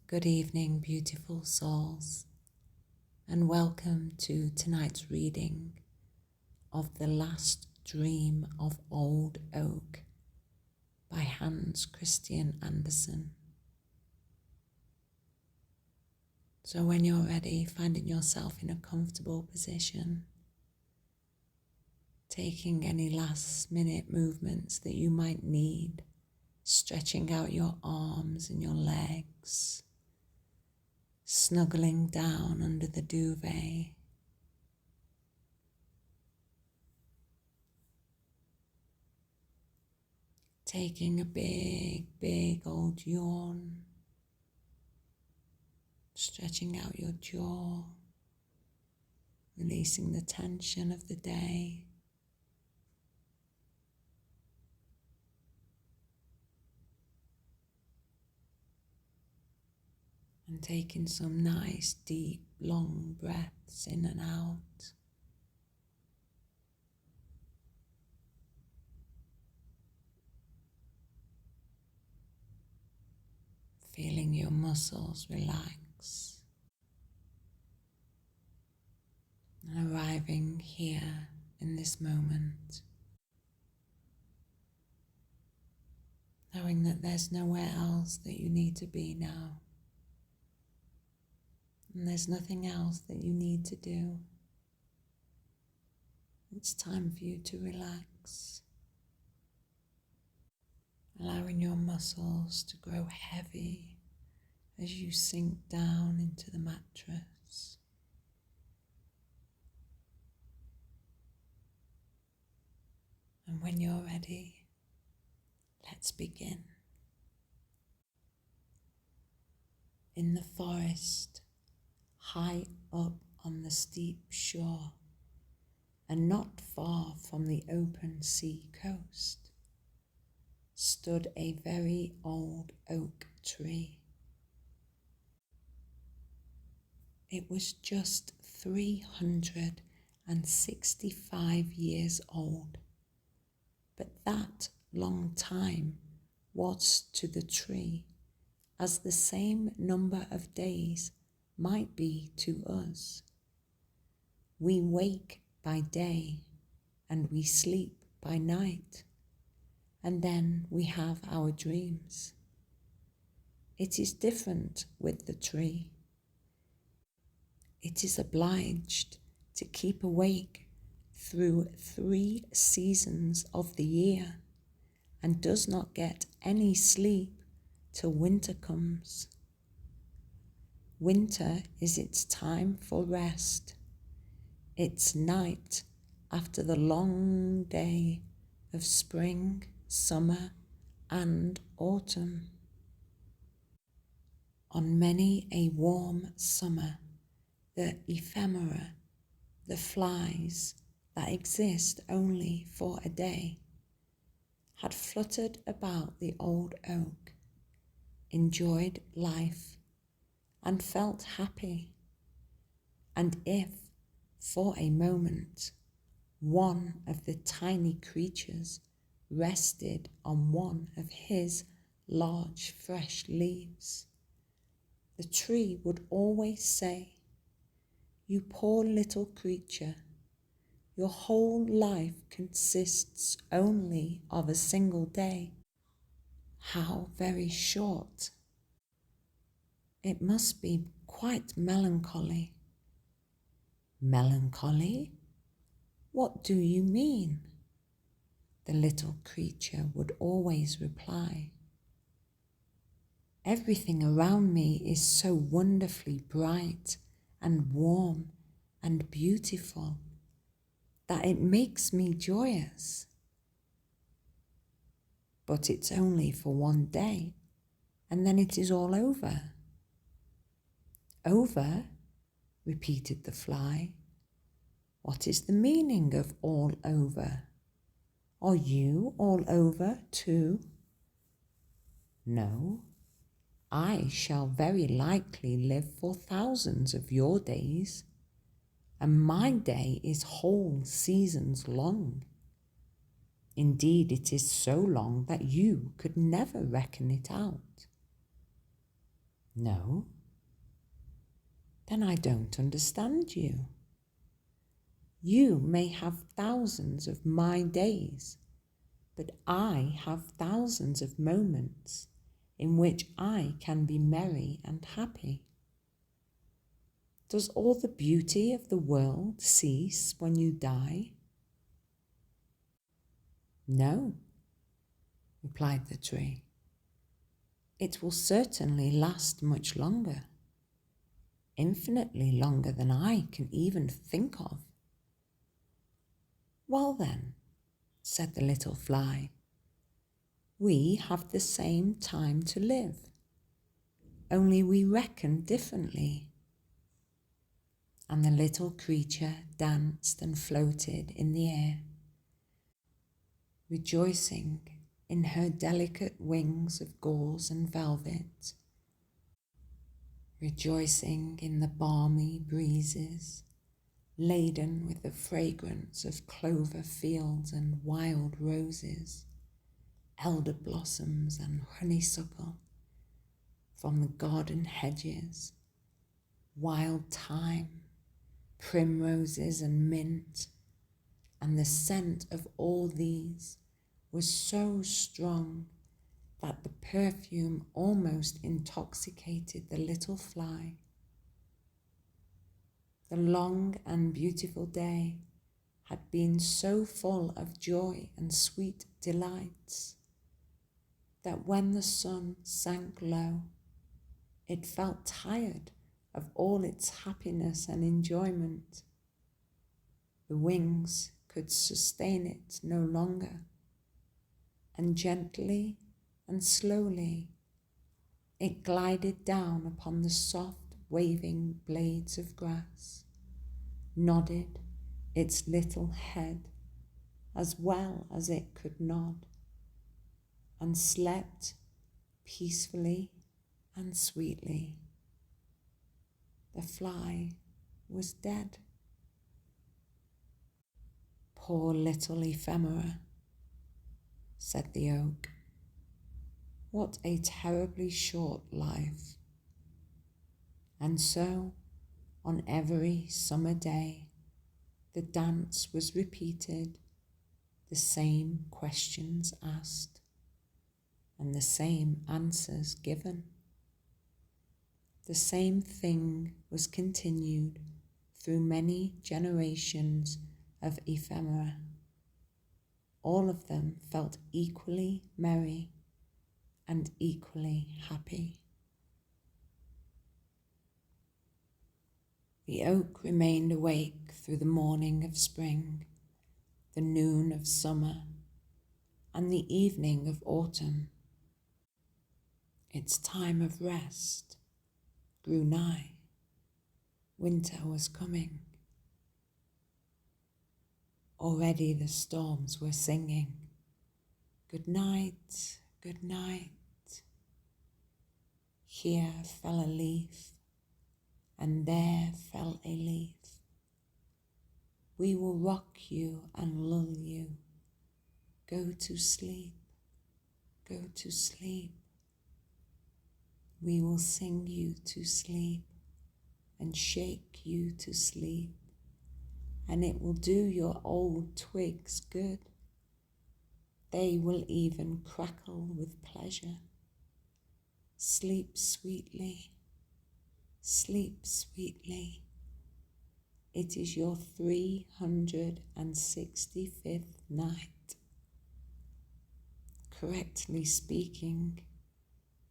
Good evening, beautiful souls, and welcome to tonight's reading of The Last Dream of Old Oak by Hans Christian Andersen. So when you're ready, finding yourself in a comfortable position, taking any last minute movements that you might need, stretching out your arms and your legs, snuggling down under the duvet, taking a big old yawn, stretching out your jaw, releasing the tension of the day. And taking some nice, deep, long breaths in and out. Feeling your muscles relax. And arriving here in this moment. Knowing that there's nowhere else that you need to be now. And there's nothing else that you need to do. It's time for you to relax. Allowing your muscles to grow heavy as you sink down into the mattress. And when you're ready, let's begin. In the forest, high up on the steep shore, and not far from the open sea coast, stood a very old oak tree. It was just 365 years old, but that long time was to the tree as the same number of days might be to us. We wake by day and we sleep by night, and then we have our dreams. It is different with the tree. It is obliged to keep awake through 3 seasons of the year and does not get any sleep till winter comes. Winter is its time for rest, its night after the long day of spring, summer, and autumn. On many a warm summer, the ephemera, the flies that exist only for a day, had fluttered about the old oak, enjoyed life, and felt happy. And if, for a moment, one of the tiny creatures rested on one of his large fresh leaves, the tree would always say, "You poor little creature, your whole life consists only of a single day. How very short. It must be quite melancholy." "Melancholy? What do you mean?" the little creature would always reply. "Everything around me is so wonderfully bright and warm and beautiful that it makes me joyous. But it's only for one day, and then it is all over." "Over?" repeated the fly. "What is the meaning of all over? Are you all over too?" "No, I shall very likely live for thousands of your days, and my day is whole seasons long. Indeed, it is so long that you could never reckon it out." No? Then I don't understand you. You may have thousands of my days, but I have thousands of moments in which I can be merry and happy. Does all the beauty of the world cease when you die? No, replied the tree. It will certainly last much longer, infinitely longer than I can even think of. Well then, said the little fly, we have the same time to live, only we reckon differently. And the little creature danced and floated in the air, rejoicing in her delicate wings of gauze and velvet, rejoicing in the balmy breezes, laden with the fragrance of clover fields and wild roses, elder blossoms and honeysuckle from the garden hedges, wild thyme, primroses and mint, and the scent of all these was so strong that the perfume almost intoxicated the little fly. The long and beautiful day had been so full of joy and sweet delights that when the sun sank low, it felt tired of all its happiness and enjoyment. The wings could sustain it no longer, and gently and slowly it glided down upon the soft waving blades of grass, nodded its little head as well as it could nod, and slept peacefully and sweetly. The fly was dead. Poor little ephemera, said the oak. What a terribly short life. And so, on every summer day, the dance was repeated, the same questions asked, and the same answers given. The same thing was continued through many generations of ephemera. All of them felt equally merry and equally happy. The oak remained awake through the morning of spring, the noon of summer, and the evening of autumn. Its time of rest grew nigh. Winter was coming. Already the storms were singing, "Good night, good night." Here fell a leaf, and there fell a leaf. We will rock you and lull you. Go to sleep, go to sleep. We will sing you to sleep and shake you to sleep, and it will do your old twigs good. They will even crackle with pleasure. Sleep sweetly, sleep sweetly. It is your 365th night. Correctly speaking,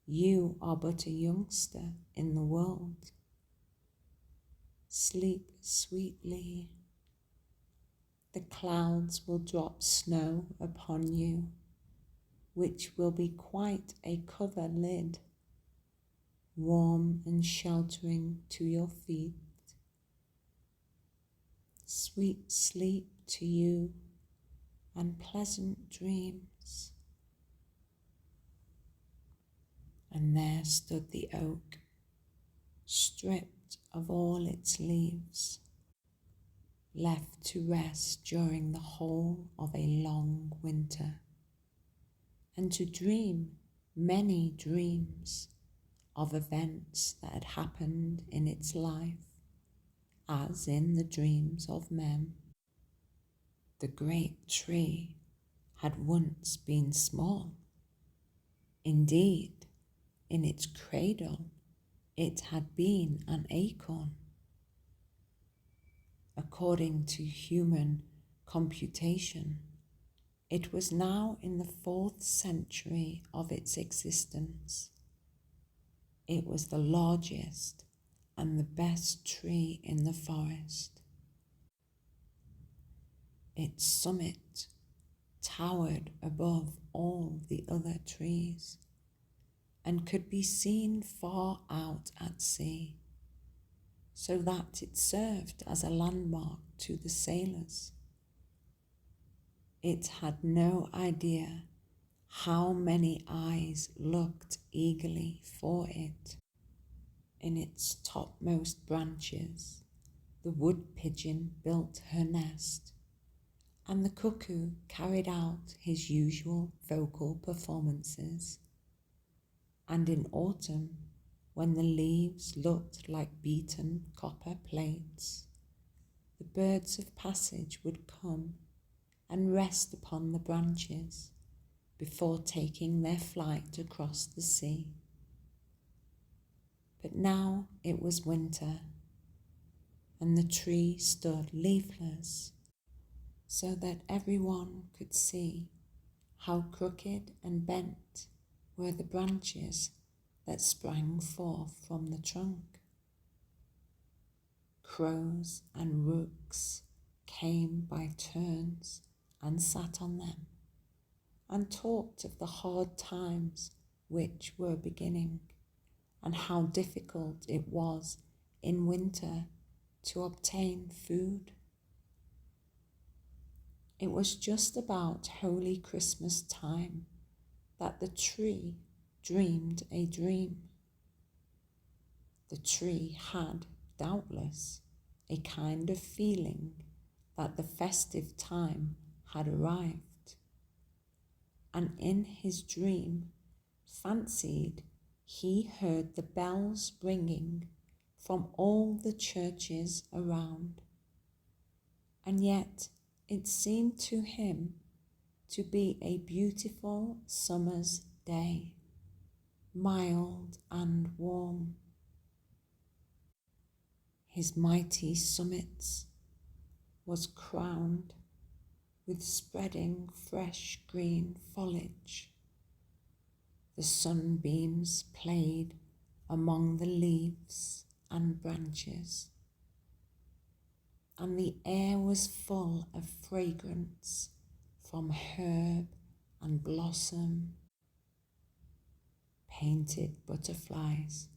you are but a youngster in the world. Sleep sweetly. The clouds will drop snow upon you, which will be quite a cover lid, warm and sheltering to your feet. Sweet sleep to you and pleasant dreams. And there stood the oak, stripped of all its leaves, left to rest during the whole of a long winter, and to dream many dreams of events that had happened in its life, as in the dreams of men. The great tree had once been small. Indeed, in its cradle, it had been an acorn. According to human computation, it was now in the 4th century of its existence. It was the largest and the best tree in the forest. Its summit towered above all the other trees and could be seen far out at sea, so that it served as a landmark to the sailors. It had no idea how many eyes looked eagerly for it. In its topmost branches, the wood pigeon built her nest, and the cuckoo carried out his usual vocal performances. And in autumn, when the leaves looked like beaten copper plates, the birds of passage would come and rest upon the branches before taking their flight across the sea. But now it was winter, and the tree stood leafless, so that everyone could see how crooked and bent were the branches that sprang forth from the trunk. Crows and rooks came by turns and sat on them, and talked of the hard times which were beginning, and how difficult it was in winter to obtain food. It was just about Holy Christmas time that the tree dreamed a dream. The tree had, doubtless, a kind of feeling that the festive time had arrived, and in his dream fancied he heard the bells ringing from all the churches around, and yet it seemed to him to be a beautiful summer's day, mild and warm. His mighty summit was crowned with spreading fresh green foliage. The sunbeams played among the leaves and branches, and the air was full of fragrance from herb and blossom. Painted butterflies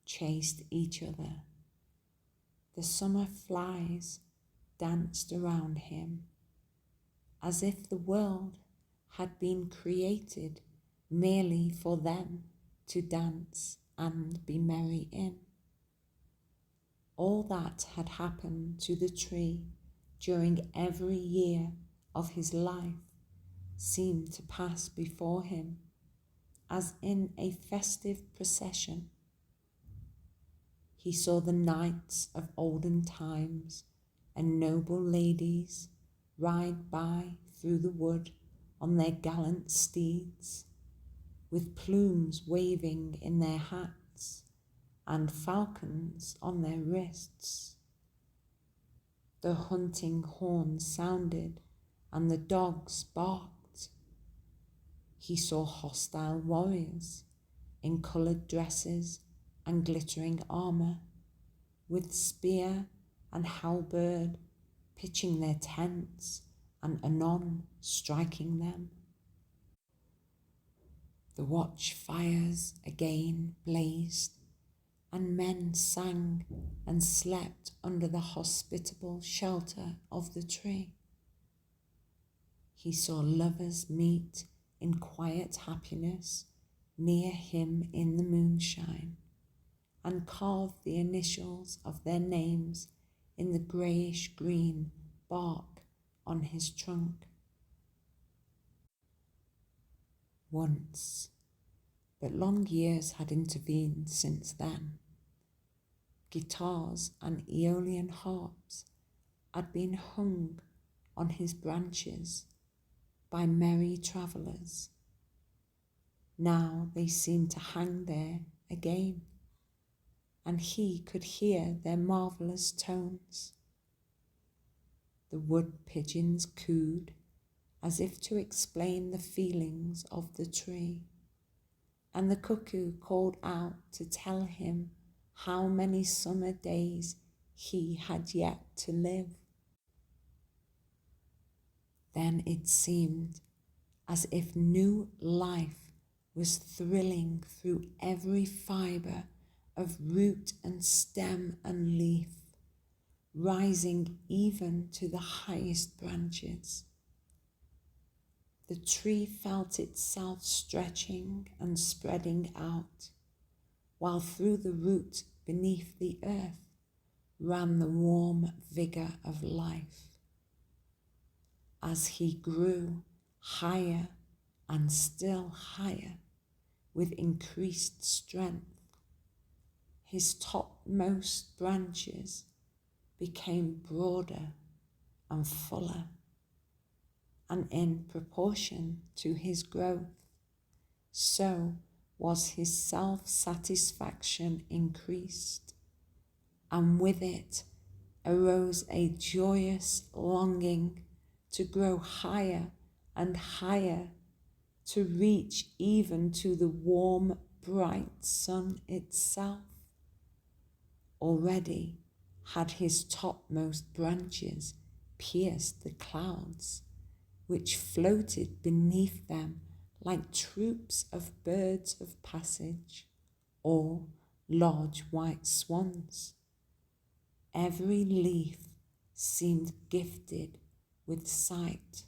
chased each other. The summer flies danced around him, as if the world had been created merely for them to dance and be merry in. All that had happened to the tree during every year of his life seemed to pass before him as in a festive procession. He saw the knights of olden times and noble ladies ride by through the wood on their gallant steeds, with plumes waving in their hats and falcons on their wrists. The hunting horn sounded and the dogs barked. He saw hostile warriors in coloured dresses and glittering armour, with spear and halberd pitching their tents and anon striking them. The watchfires again blazed, and men sang and slept under the hospitable shelter of the tree. He saw lovers meet in quiet happiness near him in the moonshine, and carve the initials of their names in the greyish-green bark on his trunk. Once, But long years had intervened since then. Guitars and Aeolian harps had been hung on his branches by merry travellers. Now they seemed to hang there again, and he could hear their marvellous tones. The wood pigeons cooed as if to explain the feelings of the tree, and the cuckoo called out to tell him how many summer days he had yet to live. Then it seemed as if new life was thrilling through every fibre of root and stem and leaf, rising even to the highest branches. The tree felt itself stretching and spreading out, while through the root beneath the earth ran the warm vigour of life. As he grew higher and still higher with increased strength, his topmost branches became broader and fuller, and in proportion to his growth, so was his self-satisfaction increased, and with it arose a joyous longing to grow higher and higher, to reach even to the warm, bright sun itself. Already had his topmost branches pierced the clouds, which floated beneath them like troops of birds of passage or large white swans. Every leaf seemed gifted with sight,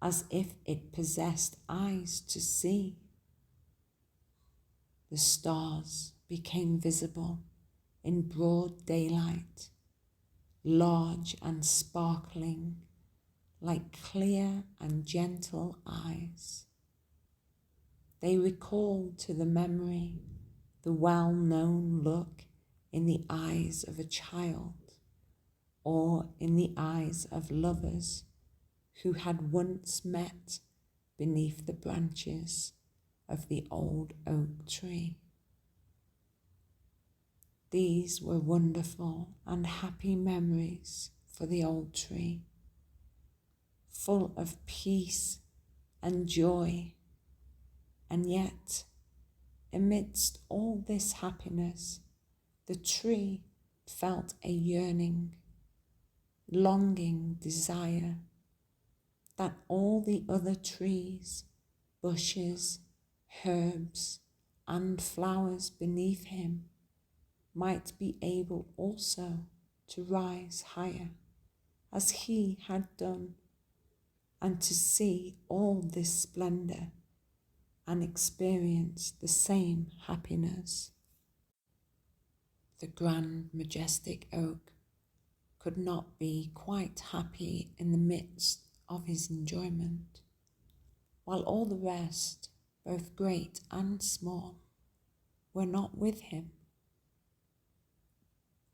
as if it possessed eyes to see. The stars became visible in broad daylight, large and sparkling, like clear and gentle eyes. They recalled to the memory the well-known look in the eyes of a child, or in the eyes of lovers who had once met beneath the branches of the old oak tree. These were wonderful and happy memories for the old tree, full of peace and joy. And yet, amidst all this happiness, the tree felt a yearning, longing desire that all the other trees, bushes, herbs, and flowers beneath him might be able also to rise higher, as he had done, and to see all this splendour and experience the same happiness. The grand, majestic oak could not be quite happy in the midst of his enjoyment, while all the rest, both great and small, were not with him.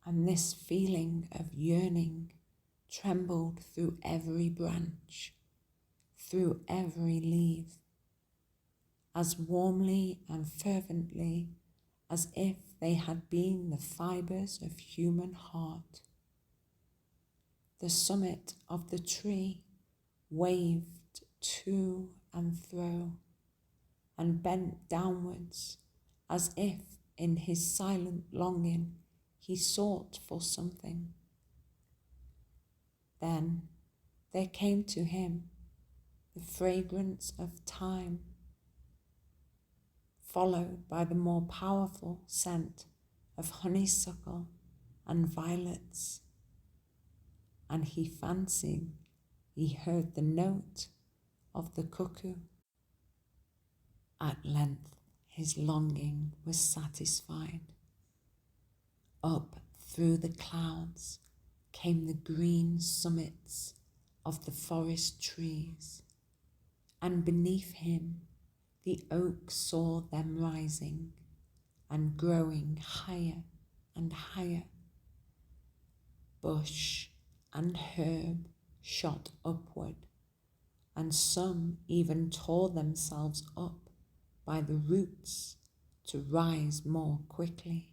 And this feeling of yearning trembled through every branch, through every leaf, as warmly and fervently as if they had been the fibres of human heart. The summit of the tree waved to and fro and bent downwards, as if in his silent longing he sought for something. Then there came to him the fragrance of thyme, followed by the more powerful scent of honeysuckle and violets, and he fancied he heard the note of the cuckoo. At length his longing was satisfied. Up through the clouds came the green summits of the forest trees, and beneath him The oak saw them rising and growing higher and higher. Bush and herb shot upward, and some even tore themselves up by the roots to rise more quickly.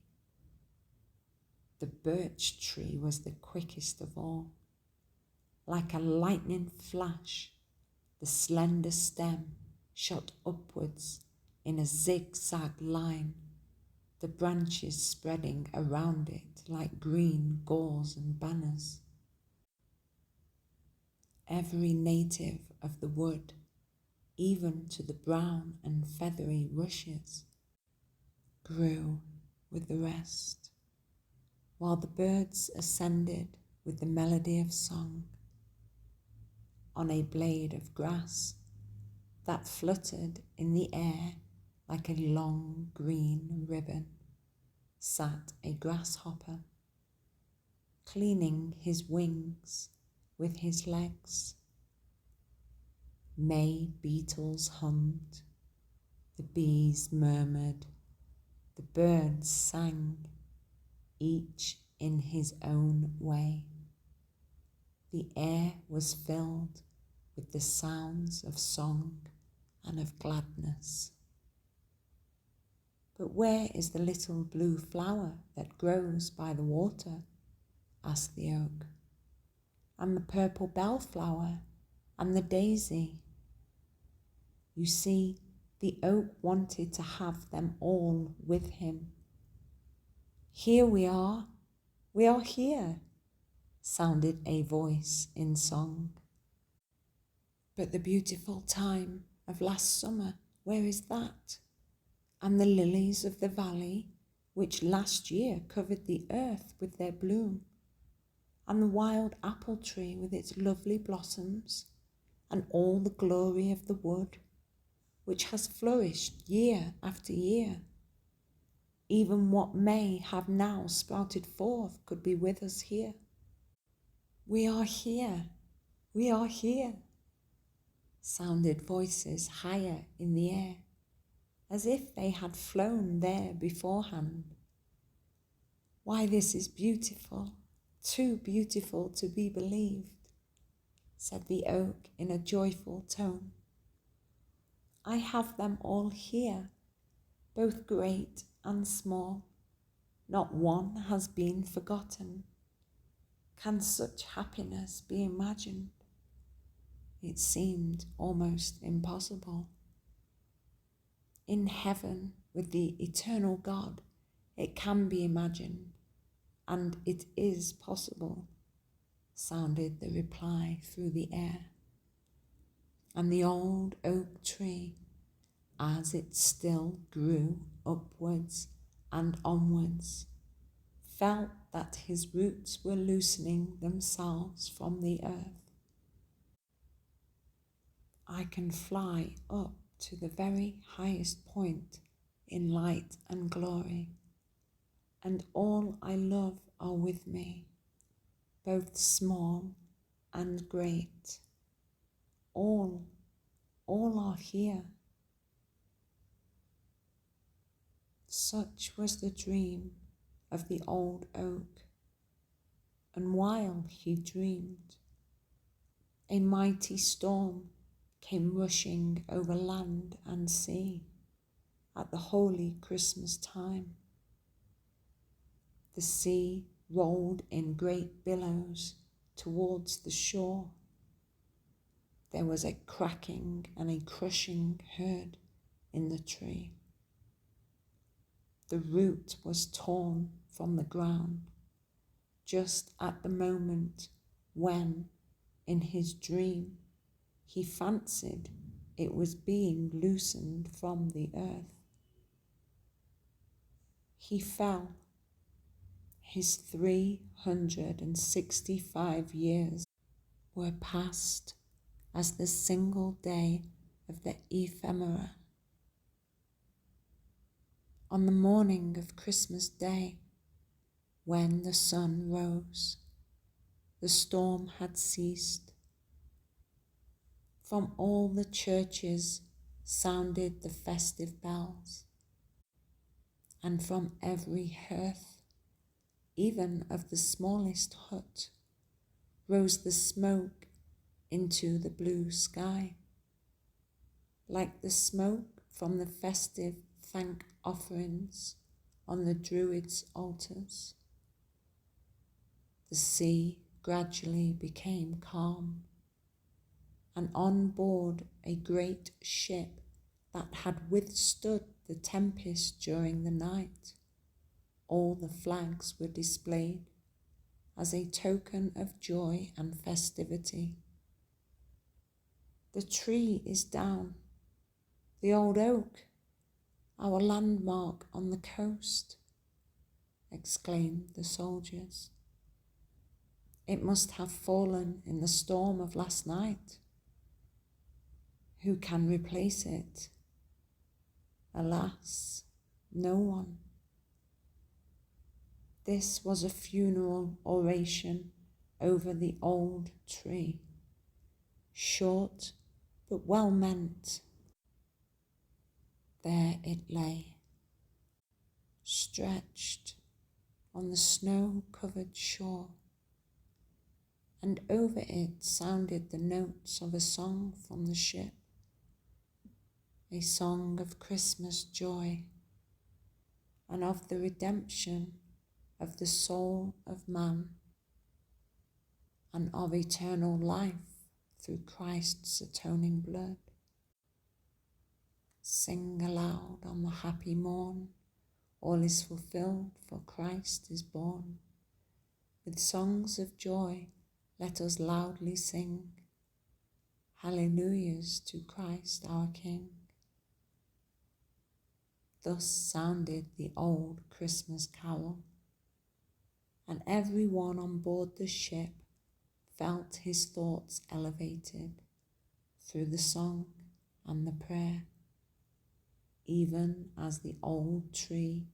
The birch tree was the quickest of all. Like a lightning flash, the slender stem shot upwards in a zigzag line, the branches spreading around it like green gauze and banners. Every native of the wood, even to the brown and feathery rushes, grew with the rest, while the birds ascended with the melody of song. On a blade of grass that fluttered in the air like a long green ribbon sat a grasshopper, cleaning his wings with his legs. May beetles hummed, the bees murmured, the birds sang, each in his own way. The air was filled with the sounds of song and of gladness. But where is the little blue flower that grows by the water? Asked the oak. And the purple bellflower and the daisy? You see, the oak wanted to have them all with him. Here we are here, sounded a voice in song. But the beautiful time of last summer, where is that? And the lilies of the valley, which last year covered the earth with their bloom, and the wild apple tree with its lovely blossoms, and all the glory of the wood, which has flourished year after year. Even what may have now sprouted forth could be with us here. We are here, sounded voices higher in the air, as if they had flown there beforehand. Why, this is beautiful, too beautiful to be believed, said the oak in a joyful tone. I have them all here, both great and small. Not one has been forgotten. Can such happiness be imagined? It seemed almost impossible. In heaven with the eternal God, it can be imagined, and it is possible, sounded the reply through the air. And the old oak tree, as it still grew upwards and onwards, felt that his roots were loosening themselves from the earth. I can fly up to the very highest point in light and glory, and all I love are with me, both small and great. All are here. Such was the dream of the old oak, and while he dreamed, a mighty storm came rushing over land and sea at the holy Christmas time. The sea rolled in great billows towards the shore. There was a cracking and a crushing heard in the tree. The root was torn from the ground just at the moment when, in his dream, he fancied it was being loosened from the earth. He fell. His 365 years were passed as the single day of the ephemera. On the morning of Christmas Day, when the sun rose, the storm had ceased. From all the churches sounded the festive bells, and from every hearth, even of the smallest hut, rose the smoke into the blue sky, like the smoke from the festive thank offerings on the Druids' altars. The sea gradually became calm, and on board a great ship that had withstood the tempest during the night, all the flags were displayed as a token of joy and festivity. The tree is down, the old oak, our landmark on the coast, exclaimed the soldiers. It must have fallen in the storm of last night. Who can replace it? Alas, no one. This was a funeral oration over the old tree, short but well meant. There it lay, stretched on the snow-covered shore, and over it sounded the notes of a song from the ship, a song of Christmas joy and of the redemption of the soul of man and of eternal life through Christ's atoning blood. Sing aloud on the happy morn, all is fulfilled, for Christ is born. With songs of joy let us loudly sing, hallelujahs to Christ our King. Thus sounded the old Christmas carol, and every one on board the ship felt his thoughts elevated through the song and the prayer, even as the old tree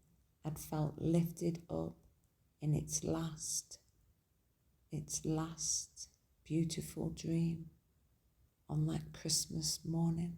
had felt lifted up in its last beautiful dream on that Christmas morning.